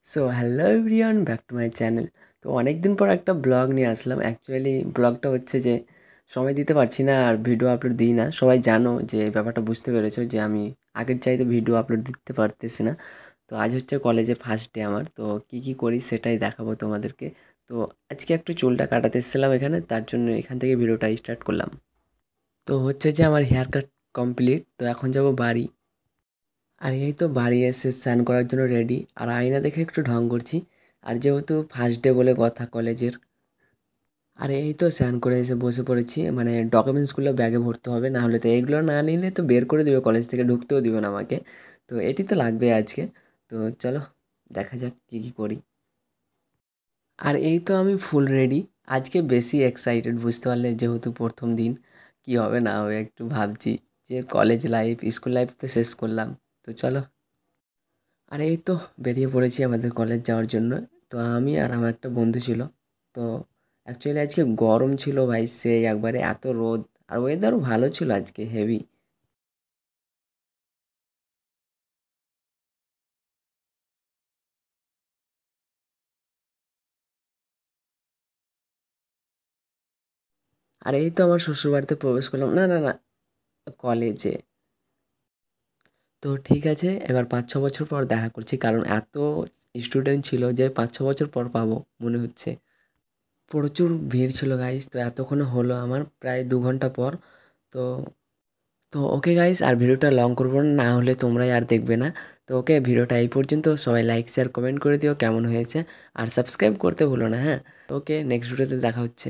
So hello everyone, back to my channel. তো অনেক দিন পর একটা ব্লগ নিয়ে আসলাম। অ্যাকচুয়ালি ব্লগটা হচ্ছে যে সময় দিতে পারছি না আর ভিডিও আপলোড দিই না। সবাই জানো যে ব্যাপারটা, বুঝতে পেরেছো যে আমি আগের চাইতে ভিডিও আপলোড দিতে পারতেছি না। তো আজ হচ্ছে কলেজে ফার্স্ট ডে আমার, তো কী কী করি সেটাই দেখাবো তোমাদেরকে। তো আজকে একটু চুলটা কাটাতে এসেছিলাম এখানে, তার জন্য এখান থেকে ভিডিওটা স্টার্ট করলাম। তো হচ্ছে যে আমার হেয়ার কাট কমপ্লিট, তো এখন যাব বাড়ি। আর এই তো বাড়ি এসে স্নান করার জন্য রেডি, আর আয়না দেখে একটু ঢং করছি। আর যেহেতু ফার্স্ট ডে বলে কথা কলেজের, আর এই তো স্নান করে এসে বসে পড়েছি। মানে ডকুমেন্টসগুলো ব্যাগে ভরতে হবে, না হলে তো এইগুলো না নিলে তো বের করে দেবে কলেজ থেকে, ঢুকতেও দিবে না আমাকে। তো এটি তো লাগবে আজকে। তো চলো দেখা যাক কী কী করি। আর এই তো আমি ফুল রেডি। আজকে বেশি এক্সাইটেড, বুঝতে পারলে, যেহেতু প্রথম দিন। কী হবে না হবে একটু ভাবছি, যে কলেজ লাইফ, স্কুল লাইফ তো শেষ করলাম। তো চলো। আর এই তো বেরিয়ে পড়েছি আমাদের কলেজ যাওয়ার জন্য। তো আমি আর আমার একটা বন্ধু ছিল। তো অ্যাকচুয়ালি আজকে গরম ছিল ভাই, সেই একবারে এত রোদ। আর ওয়েদারও ভালো ছিল আজকে, হেভি। আর এই তো আমার শ্বশুরবাড়িতে প্রবেশ করলাম, না না না, কলেজে। তো ঠিক আছে, এবার 5-6 বছর পর দেখা করছি, কারণ এত স্টুডেন্ট ছিল যে 5-6 বছর পর পাবো মনে হচ্ছে। প্রচুর ভিড় ছিল গাইস। তো এতক্ষণে হলো আমার প্রায় 2 ঘন্টা পর। তো তো ওকে গাইস, আর ভিডিওটা লং করবো না, না হলে তোমরাই আর দেখবে না। তো ওকে, ভিডিওটা এই পর্যন্ত। সবাই লাইক শেয়ার কমেন্ট করে দিও কেমন হয়েছে, আর সাবস্ক্রাইব করতে ভুলো না, হ্যাঁ। ওকে, নেক্সট ভিডিওতে দেখা হচ্ছে।